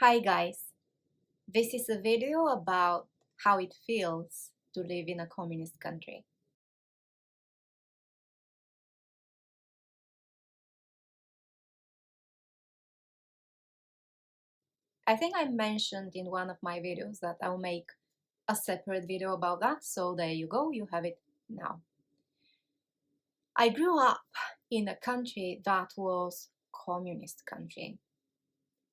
Hi guys, this is a video about how it feels to live in a communist country. I think I mentioned in one of my videos that I'll make a separate video about that, so there you go, you have it now. I grew up in a country that was communist country.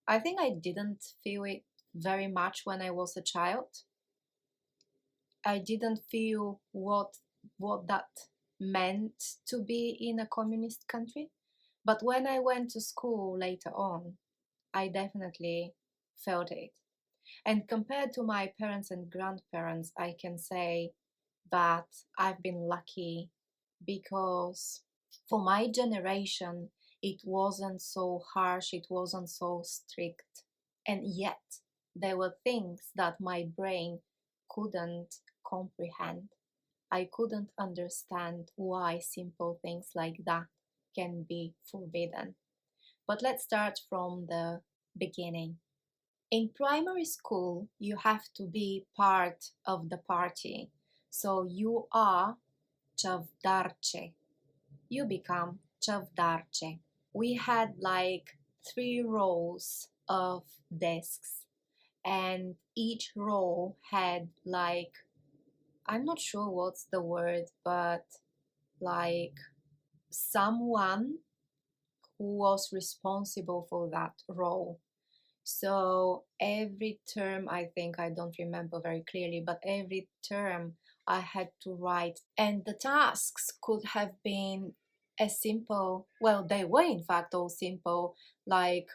I think I didn't feel it very much when I was a child. I didn't feel what that meant to be in a communist country. But when I went to school later on, I definitely felt it. And compared to my parents and grandparents, I can say that I've been lucky because for my generation, it wasn't so harsh, it wasn't so strict. And yet, there were things that my brain couldn't comprehend. I couldn't understand why simple things like that can be forbidden. But let's start from the beginning. In primary school, you have to be part of the party. So you are chavdarche. You become chavdarche. We had like 3 rows of desks, and each row had like, I'm not sure what's the word, but like someone who was responsible for that role. So every term, I think, I don't remember very clearly, but every term I had to write. And the tasks could have been as simple, well, they were in fact all simple, like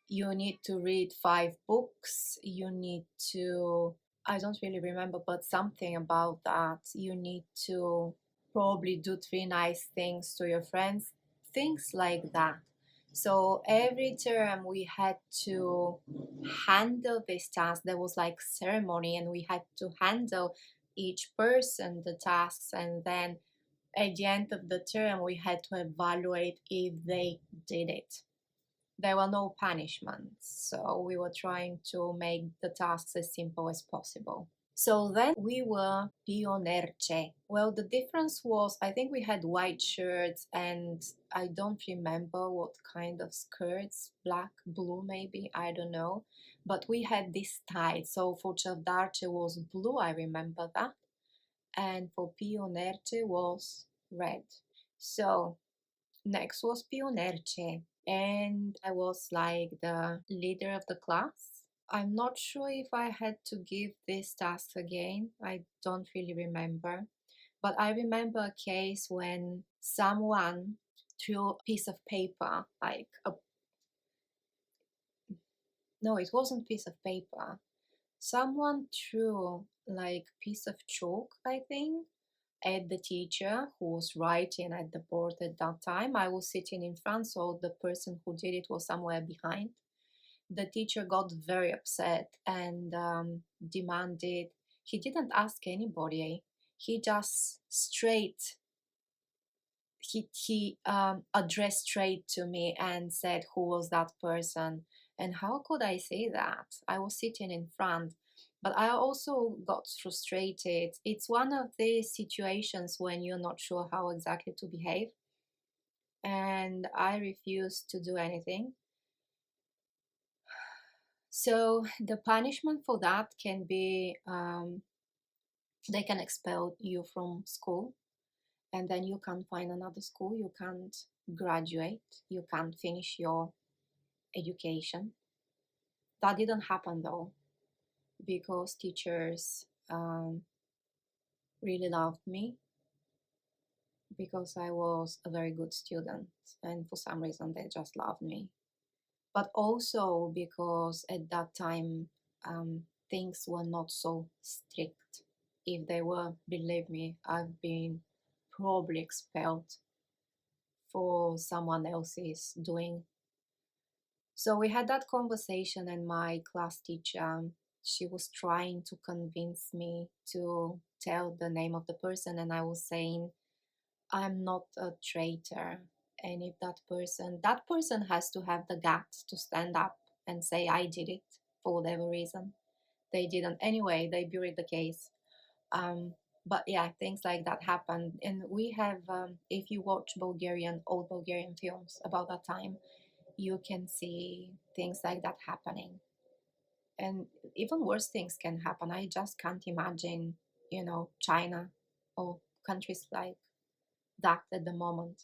you need to read 5 books, you need to, I don't really remember, but something about that. You need to probably do 3 nice things to your friends, things like that. So every term we had to handle this task. There was like ceremony, and we had to handle each person the tasks, and then at the end of the term we had to evaluate if they did it. There were no punishments, so we were trying to make the tasks as simple as possible. So then we were pionerce. Well, the difference was, I think we had white shirts, and I don't remember what kind of skirts, black, blue maybe, I don't know. But we had this tie. So for chavdarce was blue, I remember that. And for pionerce was red. So next was pionerce, and I was like the leader of the class. I'm not sure if I had to give this task again. I don't really remember. But I remember a case when someone threw a piece of paper, like a, no, it wasn't piece of paper. Someone threw like piece of chalk, I think, at the teacher who was writing at the board at that time. I was sitting in front, so the person who did it was somewhere behind. The teacher got very upset and demanded, he didn't ask anybody, he just addressed straight to me and said who was that person. And how could I say that? I was sitting in front. But I also got frustrated. It's one of these situations when you're not sure how exactly to behave, and I refused to do anything. So the punishment for that can be, they can expel you from school, and then you can't find another school, you can't graduate, you can't finish your education. That didn't happen though, because teachers really loved me, because I was a very good student, and for some reason they just loved me. But also because at that time things were not so strict. If they were, believe me, I've been probably expelled for someone else's doing. So we had that conversation, and my class teacher, she was trying to convince me to tell the name of the person, and I was saying, I'm not a traitor. And if that person has to have the guts to stand up and say I did it. for whatever reason. They didn't. Anyway, they buried the case. But yeah, things like that happened. And we have, if you watch old Bulgarian films about that time, you can see things like that happening. And even worse things can happen. I just can't imagine, China or countries like that at the moment.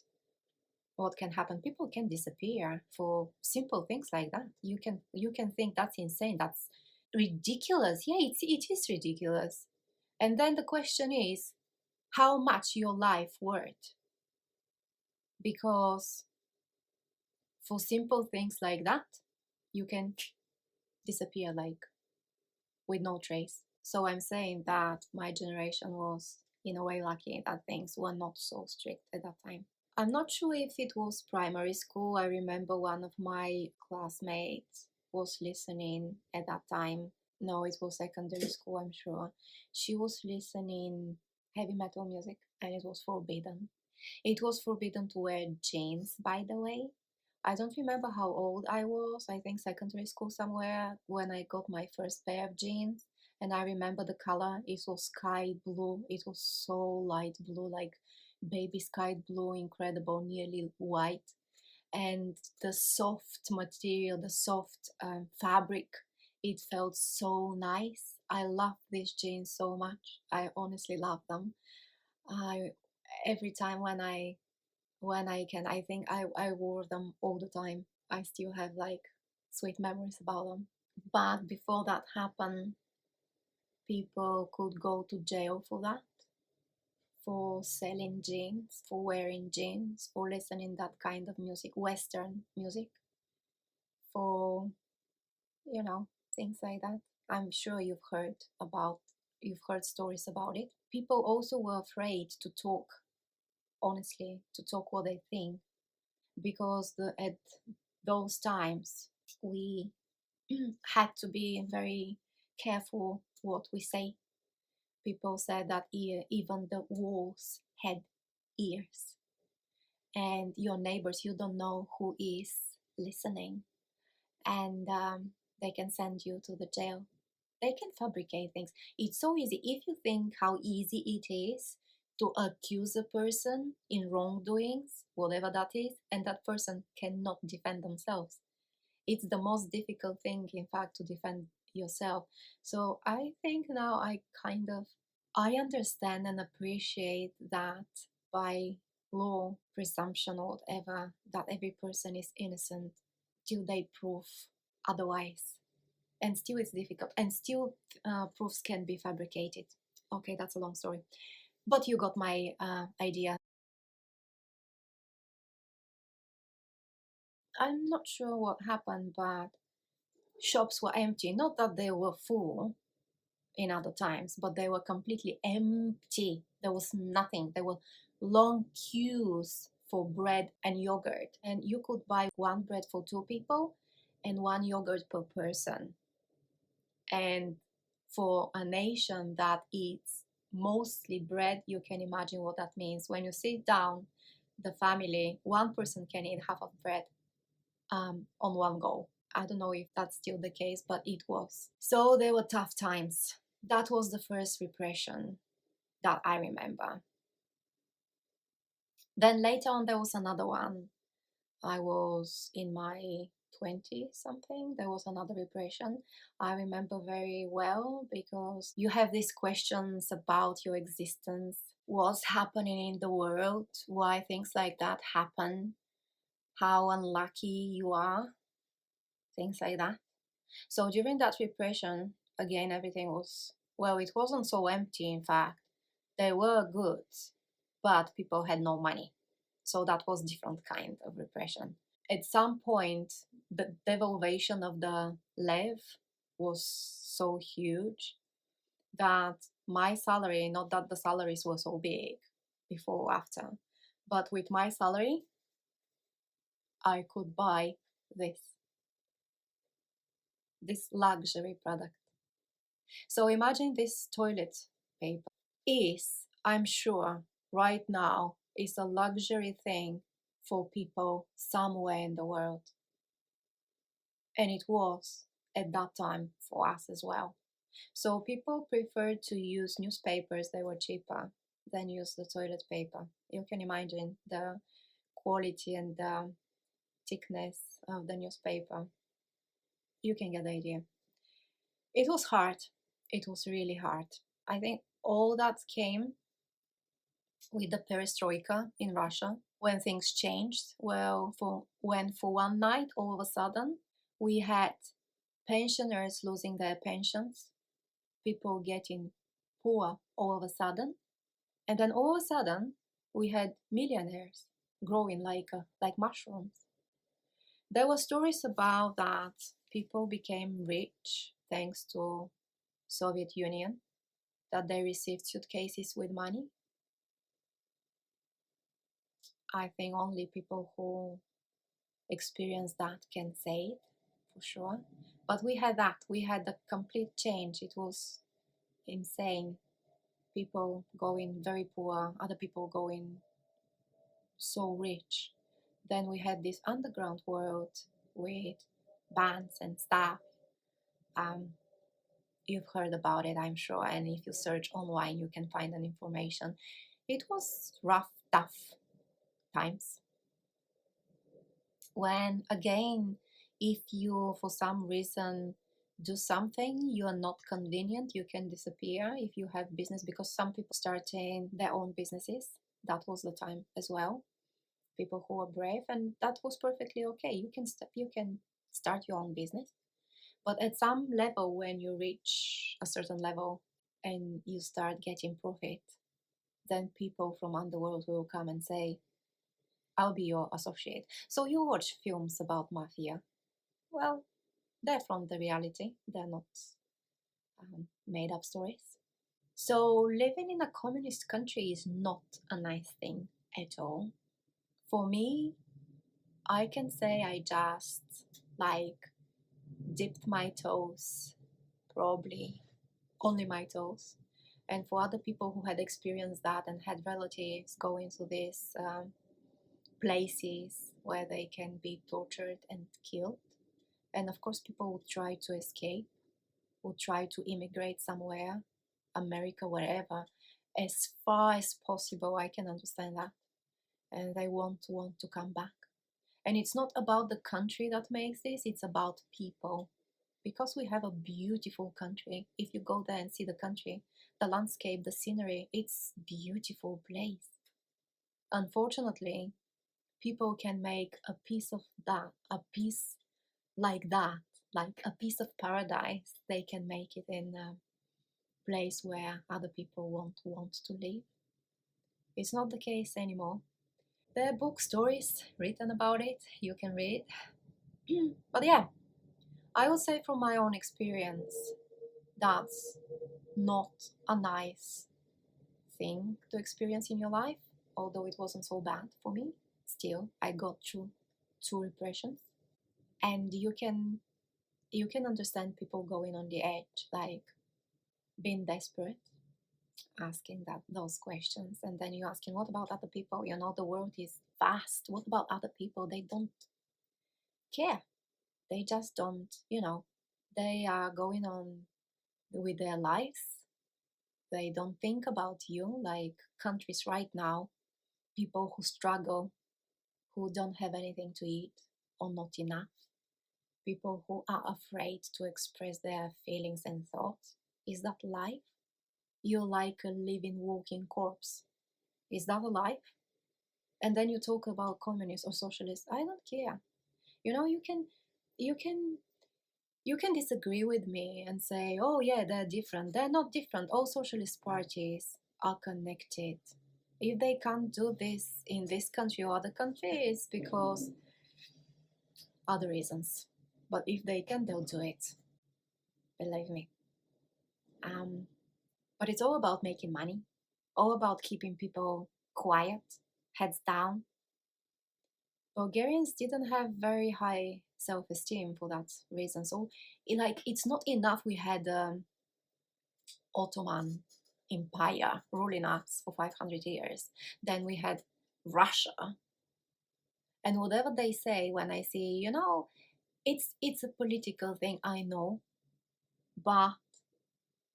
What can happen? People can disappear for simple things like that. You can think that's insane. That's ridiculous. Yeah, it is ridiculous. And then the question is, how much your life worth? Because for simple things like that, you can disappear like with no trace. So I'm saying that my generation was in a way lucky that things were not so strict at that time. I'm not sure if it was primary school. I remember one of my classmates was listening at that time. No, it was secondary school, I'm sure. She was listening heavy metal music and it was forbidden. It was forbidden to wear jeans, by the way. I don't remember how old I was. I think secondary school somewhere when I got my first pair of jeans. And I remember the color. It was sky blue. It was so light blue, like baby sky blue, incredible, nearly white. And the soft material, the soft fabric, it felt so nice. I love these jeans so much. I honestly love them. I every time when I can, I think I wore them all the time. I still have like sweet memories about them. But before that happened, people could go to jail for that, for selling jeans, for wearing jeans, for listening that kind of music, Western music, for things like that. I'm sure you've heard stories about it. People also were afraid to talk honestly, to talk what they think, because at those times we had to be very careful what we say. People said that even the walls had ears, and your neighbors, you don't know who is listening, and they can send you to the jail. They can fabricate things. It's so easy. If you think how easy it is to accuse a person in wrongdoings, whatever that is, and that person cannot defend themselves. It's the most difficult thing, in fact, to defend yourself. So I think now I understand and appreciate that by law, presumption, or whatever, that every person is innocent till they prove otherwise. And still it's difficult, and still proofs can be fabricated. Okay, that's a long story, but you got my idea. I'm not sure what happened, but shops were empty. Not that they were full in other times, but they were completely empty. There was nothing. There were long queues for bread and yogurt, and you could buy one bread for two people and one yogurt per person. And for a nation that eats mostly bread, you can imagine what that means. When you sit down, the family, one person can eat half of bread on one go. I don't know if that's still the case, but it was. So they were tough times. That was the first repression that I remember. Then later on, there was another one. I was in my 20 something. There was another repression. I remember very well because you have these questions about your existence, what's happening in the world, why things like that happen, how unlucky you are, things like that. So during that repression, again, everything was, well, it wasn't so empty, in fact. There were goods, but people had no money. So that was different kind of repression. At some point, the devaluation of the lev was so huge that my salary, not that the salaries were so big before or after, but with my salary, I could buy this luxury product. So imagine this toilet paper is, I'm sure, right now is a luxury thing for people somewhere in the world. And it was. at that time for us as well. So people preferred to use newspapers, they were cheaper than use the toilet paper. You can imagine the quality and the thickness of the newspaper. You can get the idea. It was hard. It was really hard. I think all that came with the perestroika in Russia when things changed. Well, for one night, all of a sudden, we had pensioners losing their pensions, people getting poor all of a sudden, and then all of a sudden, we had millionaires growing like mushrooms. There were stories about that people became rich thanks to Soviet Union, that they received suitcases with money. I think only people who experience that can say it for sure. But we had that. We had a complete change. It was insane. People going very poor, other people going so rich. Then we had this underground world with bands and stuff. Um, you've heard about it, I'm sure, and if you search online, you can find an information. It was rough, tough times. When again, if you for some reason do something you are not convenient, you can disappear if you have business, because some people starting their own businesses. That was the time as well. People who are brave, and that was perfectly okay. You can start your own business, but at some level, when you reach a certain level and you start getting profit, then people from underworld will come and say, I'll be your associate. So you watch films about mafia. Well, they're from the reality. They're not made up stories. So living in a communist country is not a nice thing at all. For me, I can say I just like dipped my toes, probably only my toes. And for other people who had experienced that and had relatives going to these places where they can be tortured and killed, and of course, people would try to escape, would try to immigrate somewhere, America, wherever, as far as possible. I can understand that. And they want to come back. And it's not about the country that makes this, it's about people. Because we have a beautiful country. If you go there and see the country, the landscape, the scenery, it's beautiful place. Unfortunately, people can make a piece of that, a piece like that, like a piece of paradise. They can make it in a place where other people won't want to live. It's not the case anymore. There are book stories written about it, you can read. But yeah, I would say from my own experience, that's not a nice thing to experience in your life, although it wasn't so bad for me. Still, I got through 2 repressions. And you can understand people going on the edge, like being desperate, asking those questions, and then you're asking, what about other people? You know, the world is vast. What about other people? They don't care. They just don't, they are going on with their lives. They don't think about you, like countries right now, people who struggle, who don't have anything to eat or not enough, people who are afraid to express their feelings and thoughts. Is that life? You're like a living, walking corpse. Is that a life? And then you talk about communists or socialists. I don't care. You can you can disagree with me and say, oh yeah, they're different. They're not different. All socialist parties are connected. If they can't do this in this country or other countries, because other reasons. But if they can, they'll do it. Believe me. But it's all about making money, all about keeping people quiet, heads down. Bulgarians didn't have very high self-esteem for that reason. So, it's not enough we had Ottoman Empire ruling us for 500 years. Then we had Russia. And whatever they say, when I see, It's a political thing, I know, but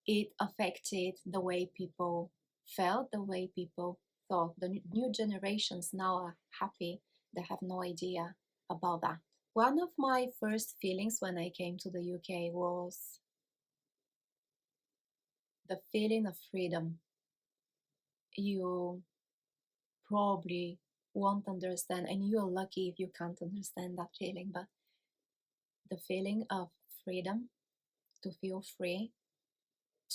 it affected the way people felt, the way people thought. The new generations now are happy. They have no idea about that. One of my first feelings when I came to the UK was the feeling of freedom. You probably won't understand, and you're lucky if you can't understand that feeling, but the feeling of freedom, to feel free,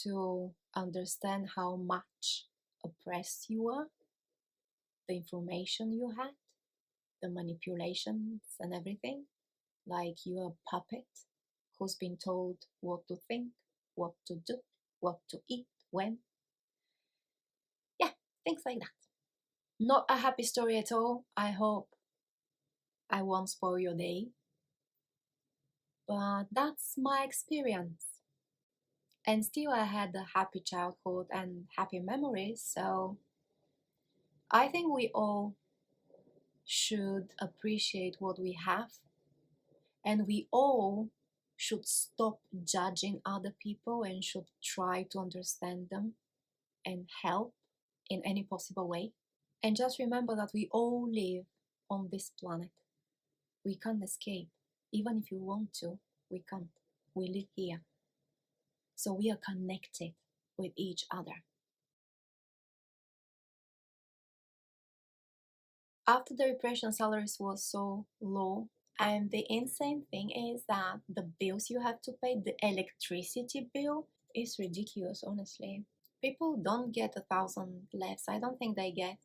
to understand how much oppressed you are, the information you had, the manipulations and everything, like you're a puppet who's been told what to think, what to do, what to eat, when. Yeah, things like that. Not a happy story at all. I hope I won't spoil your day, but that's my experience. And still, I had a happy childhood and happy memories, so I think we all should appreciate what we have, and we all should stop judging other people and should try to understand them and help in any possible way. And just remember that we all live on this planet. We can't escape. Even if you want to, we can't. We live here. So we are connected with each other. After the repression, salaries were so low, and the insane thing is that the bills you have to pay, the electricity bill, is ridiculous, honestly. People don't get 1,000 less. I don't think they get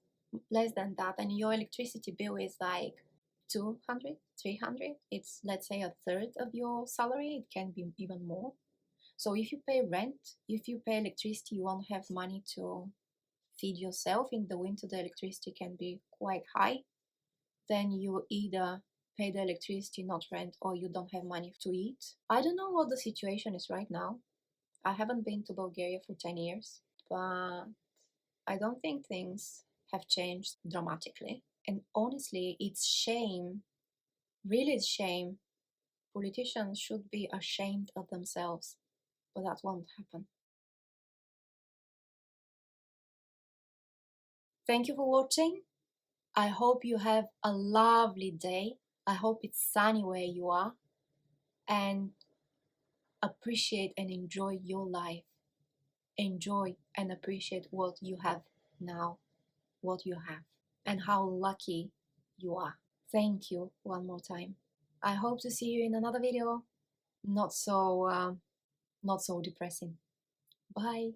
less than that. And your electricity bill is like 200, 300. It's, let's say, a third of your salary. It can be even more. So if you pay rent, if you pay electricity, you won't have money to feed yourself. In the winter, the electricity can be quite high. Then you either pay the electricity, not rent, or you don't have money to eat. I don't know what the situation is right now. I haven't been to Bulgaria for 10 years, but I don't think things have changed dramatically. And honestly, it's shame, really it's shame. Politicians should be ashamed of themselves, but that won't happen. Thank you for watching. I hope you have a lovely day. I hope it's sunny where you are, and appreciate and enjoy your life. Enjoy and appreciate what you have now, what you have, and how lucky you are. Thank you one more time. I hope to see you in another video. Not so depressing. Bye.